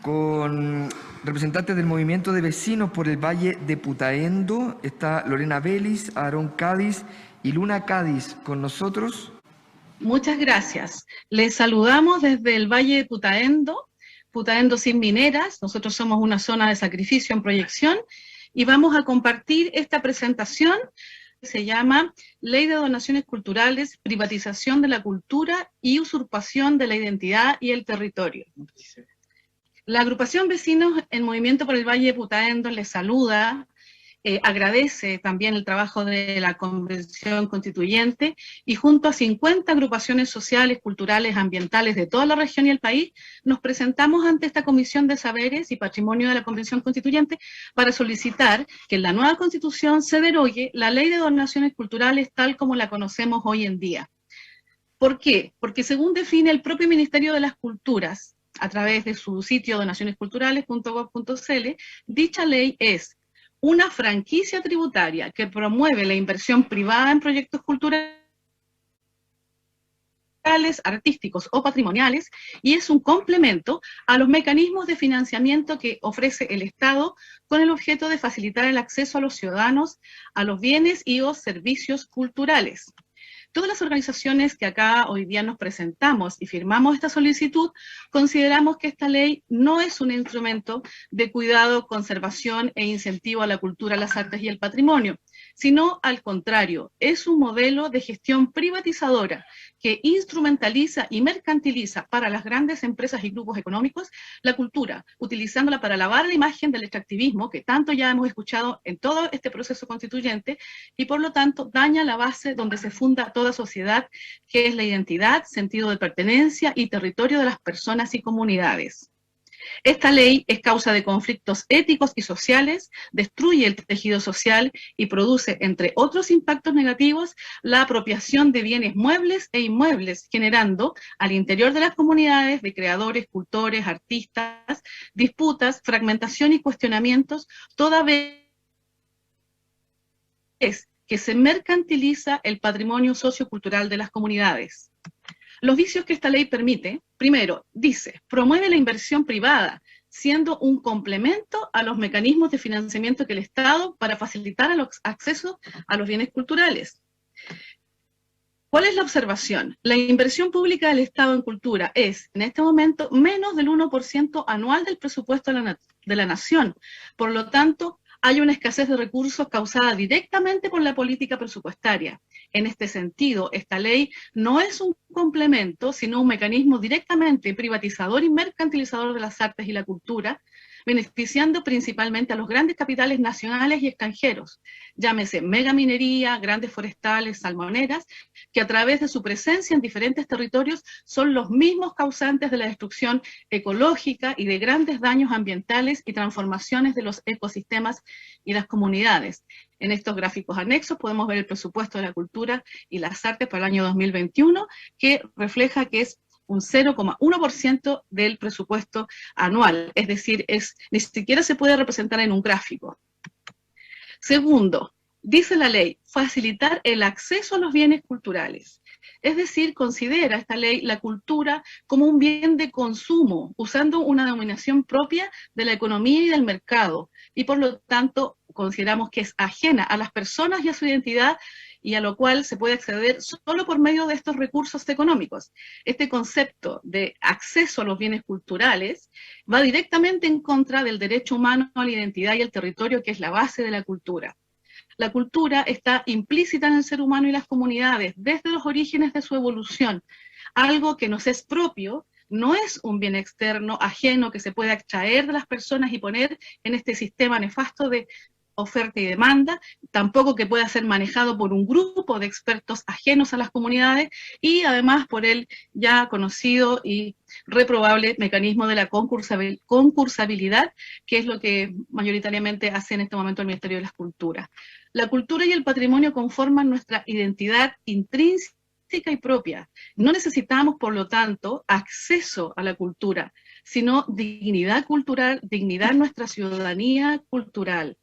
con representantes del movimiento de vecinos por el Valle de Putaendo. Está Lorena Vélez, Aarón Cádiz y Luna Cádiz con nosotros. Muchas gracias. Les saludamos desde el Valle de Putaendo, Putaendo sin mineras. Nosotros somos una zona de sacrificio en proyección y vamos a compartir esta presentación que se llama Ley de Donaciones Culturales, Privatización de la Cultura y Usurpación de la Identidad y el Territorio. La agrupación Vecinos en Movimiento por el Valle de Putaendo les saluda, agradece también el trabajo de la Convención Constituyente y junto a 50 agrupaciones sociales, culturales, ambientales de toda la región y el país, nos presentamos ante esta Comisión de Saberes y Patrimonio de la Convención Constituyente para solicitar que en la nueva Constitución se derogue la Ley de Donaciones Culturales tal como la conocemos hoy en día. ¿Por qué? Porque según define el propio Ministerio de las Culturas, a través de su sitio donacionesculturales.gov.cl, dicha ley es una franquicia tributaria que promueve la inversión privada en proyectos culturales, artísticos o patrimoniales, y es un complemento a los mecanismos de financiamiento que ofrece el Estado con el objeto de facilitar el acceso a los ciudadanos a los bienes y o servicios culturales. Todas las organizaciones que acá hoy día nos presentamos y firmamos esta solicitud, consideramos que esta ley no es un instrumento de cuidado, conservación e incentivo a la cultura, las artes y el patrimonio, sino al contrario, es un modelo de gestión privatizadora que instrumentaliza y mercantiliza para las grandes empresas y grupos económicos la cultura, utilizándola para lavar la imagen del extractivismo, que tanto ya hemos escuchado en todo este proceso constituyente, y por lo tanto daña la base donde se funda toda sociedad, que es la identidad, sentido de pertenencia y territorio de las personas y comunidades. Esta ley es causa de conflictos éticos y sociales, destruye el tejido social y produce, entre otros impactos negativos, la apropiación de bienes muebles e inmuebles, generando al interior de las comunidades de creadores, cultores, artistas, disputas, fragmentación y cuestionamientos, toda vez que se mercantiliza el patrimonio sociocultural de las comunidades. Los vicios que esta ley permite, primero, dice, promueve la inversión privada, siendo un complemento a los mecanismos de financiamiento que el Estado para facilitar el acceso a los bienes culturales. ¿Cuál es la observación? La inversión pública del Estado en cultura es, en este momento, menos del 1% anual del presupuesto de la nación. Por lo tanto, hay una escasez de recursos causada directamente por la política presupuestaria. En este sentido, esta ley no es un complemento, sino un mecanismo directamente privatizador y mercantilizador de las artes y la cultura, beneficiando principalmente a los grandes capitales nacionales y extranjeros, llámese megaminería, grandes forestales, salmoneras, que a través de su presencia en diferentes territorios son los mismos causantes de la destrucción ecológica y de grandes daños ambientales y transformaciones de los ecosistemas y las comunidades. En estos gráficos anexos podemos ver el presupuesto de la cultura y las artes para el año 2021, que refleja que es un 0,1% del presupuesto anual, es decir, ni siquiera se puede representar en un gráfico. Segundo, dice la ley, facilitar el acceso a los bienes culturales. Es decir, considera esta ley la cultura como un bien de consumo, usando una denominación propia de la economía y del mercado, y por lo tanto consideramos que es ajena a las personas y a su identidad, y a lo cual se puede acceder solo por medio de estos recursos económicos. Este concepto de acceso a los bienes culturales va directamente en contra del derecho humano a la identidad y el territorio, que es la base de la cultura. La cultura está implícita en el ser humano y las comunidades desde los orígenes de su evolución, algo que nos es propio. No es un bien externo, ajeno, que se puede extraer de las personas y poner en este sistema nefasto de oferta y demanda, tampoco que pueda ser manejado por un grupo de expertos ajenos a las comunidades y además por el ya conocido y reprobable mecanismo de la concursabilidad, que es lo que mayoritariamente hace en este momento el Ministerio de las Culturas. La cultura y el patrimonio conforman nuestra identidad intrínseca y propia. No necesitamos, por lo tanto, acceso a la cultura, sino dignidad cultural, dignidad en nuestra ciudadanía cultural.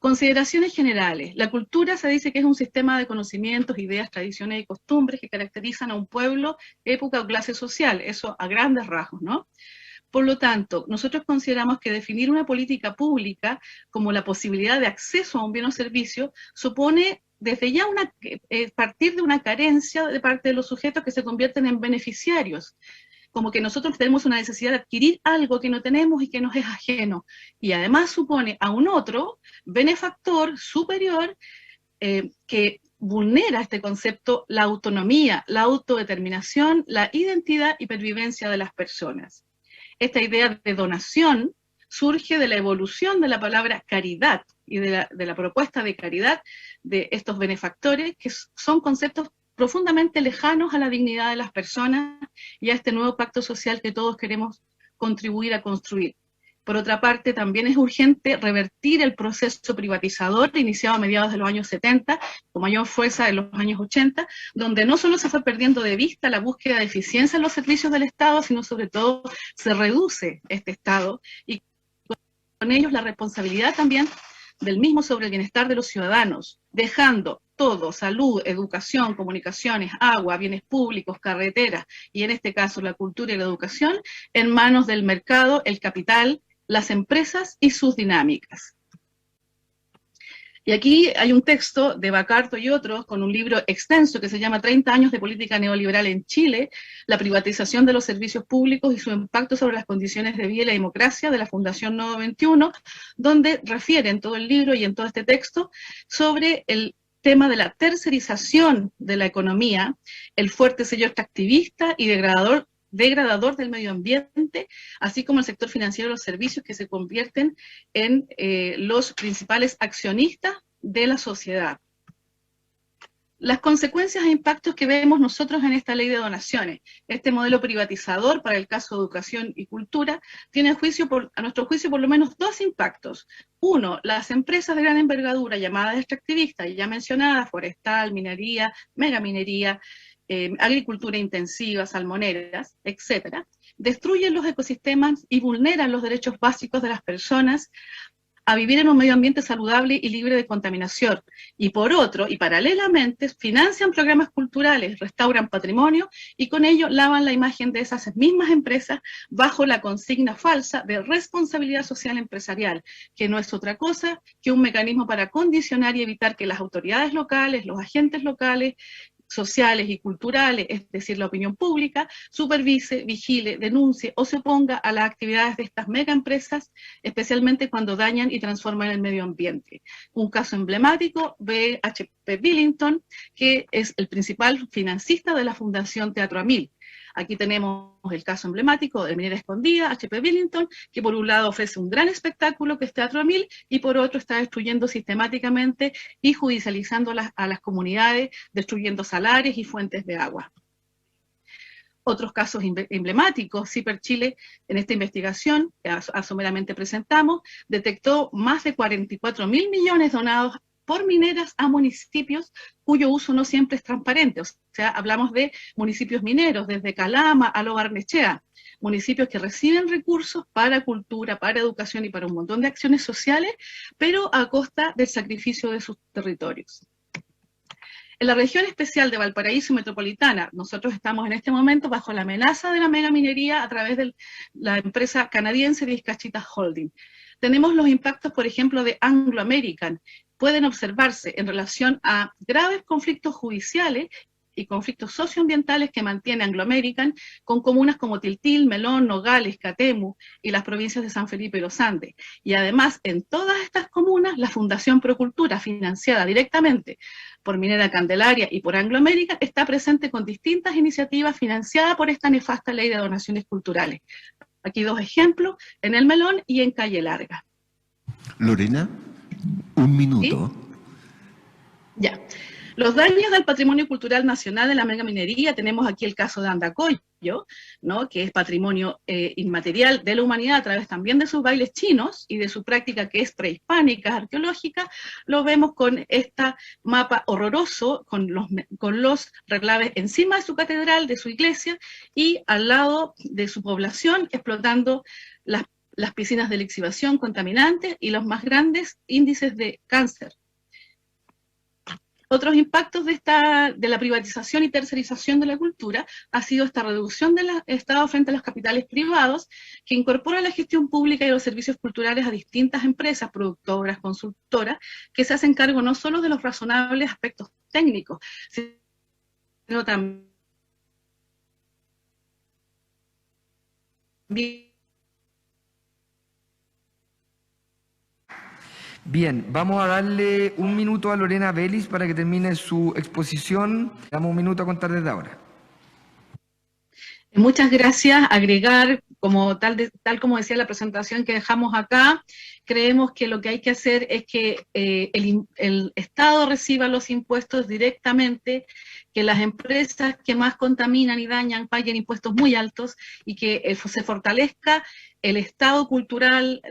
Consideraciones generales. La cultura se dice que es un sistema de conocimientos, ideas, tradiciones y costumbres que caracterizan a un pueblo, época o clase social. Eso a grandes rasgos, ¿no? Por lo tanto, nosotros consideramos que definir una política pública como la posibilidad de acceso a un bien o servicio supone desde ya partir de una carencia de parte de los sujetos que se convierten en beneficiarios, como que nosotros tenemos una necesidad de adquirir algo que no tenemos y que nos es ajeno, y además supone a un otro benefactor superior que vulnera este concepto, la autonomía, la autodeterminación, la identidad y pervivencia de las personas. Esta idea de donación surge de la evolución de la palabra caridad y de la propuesta de caridad de estos benefactores, que son conceptos profundamente lejanos a la dignidad de las personas y a este nuevo pacto social que todos queremos contribuir a construir. Por otra parte, también es urgente revertir el proceso privatizador iniciado a mediados de los años 70, con mayor fuerza en los años 80, donde no solo se fue perdiendo de vista la búsqueda de eficiencia en los servicios del Estado, sino sobre todo se reduce este Estado y con ellos la responsabilidad también del mismo sobre el bienestar de los ciudadanos, dejando todo, salud, educación, comunicaciones, agua, bienes públicos, carreteras, y en este caso la cultura y la educación, en manos del mercado, el capital, las empresas y sus dinámicas. Y aquí hay un texto de Bacarto y otros con un libro extenso que se llama 30 años de política neoliberal en Chile, la privatización de los servicios públicos y su impacto sobre las condiciones de vida y la democracia, de la Fundación Nodo 21, donde refiere en todo el libro y en todo este texto sobre el tema de la tercerización de la economía, el fuerte sello extractivista y degradador del medio ambiente, así como el sector financiero de los servicios que se convierten en los principales accionistas de la sociedad. Las consecuencias e impactos que vemos nosotros en esta ley de donaciones. Este modelo privatizador para el caso de educación y cultura tiene a nuestro juicio por lo menos dos impactos. Uno, las empresas de gran envergadura llamadas extractivistas, ya mencionadas, forestal, minería, megaminería, agricultura intensiva, salmoneras, etcétera, destruyen los ecosistemas y vulneran los derechos básicos de las personas a vivir en un medio ambiente saludable y libre de contaminación. Y por otro, y paralelamente, financian programas culturales, restauran patrimonio y con ello lavan la imagen de esas mismas empresas bajo la consigna falsa de responsabilidad social empresarial, que no es otra cosa que un mecanismo para condicionar y evitar que las autoridades locales, los agentes locales, sociales y culturales, es decir, la opinión pública, supervise, vigile, denuncie o se oponga a las actividades de estas megaempresas, especialmente cuando dañan y transforman el medio ambiente. Un caso emblemático, BHP Billington, que es el principal financista de la Fundación Teatro Amil. Aquí tenemos el caso emblemático de Minera Escondida, HP Billington, que por un lado ofrece un gran espectáculo que es Teatro Amil y por otro está destruyendo sistemáticamente y judicializando a las comunidades, destruyendo salares y fuentes de agua. Otros casos emblemáticos, CIPER Chile, en esta investigación que someramente presentamos, detectó más de 44.000 millones donados por mineras a municipios cuyo uso no siempre es transparente. O sea, hablamos de municipios mineros, desde Calama a Lo Barnechea, municipios que reciben recursos para cultura, para educación y para un montón de acciones sociales, pero a costa del sacrificio de sus territorios. En la región especial de Valparaíso Metropolitana, nosotros estamos en este momento bajo la amenaza de la megaminería a través de la empresa canadiense Vizcachita Holding. Tenemos los impactos, por ejemplo, de Anglo American. Pueden observarse en relación a graves conflictos judiciales y conflictos socioambientales que mantiene Anglo American con comunas como Tiltil, Melón, Nogales, Catemu y las provincias de San Felipe y Los Andes. Y además, en todas estas comunas, la Fundación Procultura, financiada directamente por Minera Candelaria y por Anglo American, está presente con distintas iniciativas financiadas por esta nefasta ley de donaciones culturales. Aquí dos ejemplos, en El Melón y en Calle Larga. Lorena, un minuto. ¿Sí? Ya. Los daños al patrimonio cultural nacional de la megaminería, tenemos aquí el caso de Andacollo, ¿no?, que es patrimonio inmaterial de la humanidad a través también de sus bailes chinos y de su práctica que es prehispánica, arqueológica. Lo vemos con este mapa horroroso, con los reclaves encima de su catedral, de su iglesia, y al lado de su población, explotando las las piscinas de lixiviación contaminantes y los más grandes índices de cáncer. Otros impactos de la privatización y tercerización de la cultura ha sido esta reducción del Estado frente a los capitales privados, que incorpora la gestión pública y los servicios culturales a distintas empresas, productoras, consultoras, que se hacen cargo no solo de los razonables aspectos técnicos, sino también Bien, vamos a darle un minuto a Lorena Vélez para que termine su exposición. Damos un minuto a contar desde ahora. Muchas gracias. Agregar, tal como decía la presentación que dejamos acá, creemos que lo que hay que hacer es que el Estado reciba los impuestos directamente, que las empresas que más contaminan y dañan paguen impuestos muy altos y que se fortalezca el Estado cultural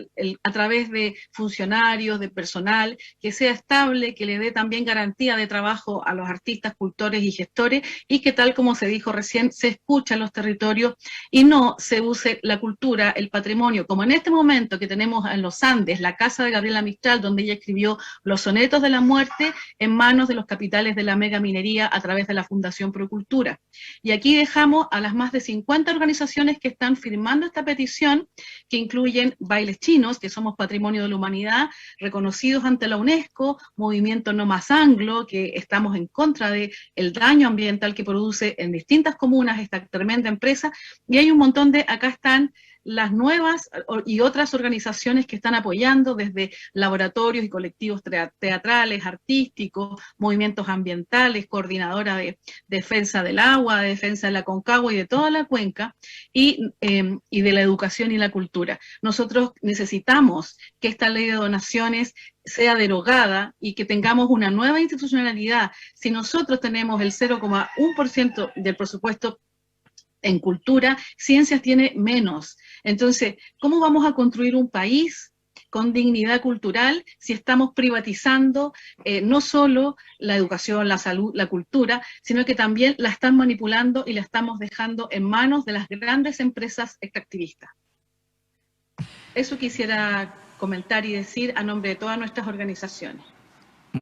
a través de funcionarios, de personal, que sea estable, que le dé también garantía de trabajo a los artistas, cultores y gestores, y que, tal como se dijo recién, se escucha en los territorios y no se use la cultura, el patrimonio, como en este momento que tenemos en los Andes, la casa de Gabriela Mistral, donde ella escribió Los sonetos de la muerte, en manos de los capitales de la megaminería a través de la Fundación Procultura. Y aquí dejamos a las más de 50 organizaciones que están firmando esta petición, que incluyen Bailes Chinos, que somos Patrimonio de la Humanidad, reconocidos ante la UNESCO, Movimiento No Más Anglo, que estamos en contra del daño ambiental que produce en distintas comunas esta tremenda empresa, y hay un montón acá están las nuevas y otras organizaciones que están apoyando, desde laboratorios y colectivos teatrales, artísticos, movimientos ambientales, coordinadora de defensa del agua, de defensa de la Concagua y de toda la cuenca, y de la educación y la cultura. Nosotros necesitamos que esta ley de donaciones sea derogada y que tengamos una nueva institucionalidad. Si nosotros tenemos el 0,1% del presupuesto en cultura, ciencias tiene menos. Entonces, ¿cómo vamos a construir un país con dignidad cultural si estamos privatizando no solo la educación, la salud, la cultura, sino que también la están manipulando y la estamos dejando en manos de las grandes empresas extractivistas? Eso quisiera comentar y decir a nombre de todas nuestras organizaciones.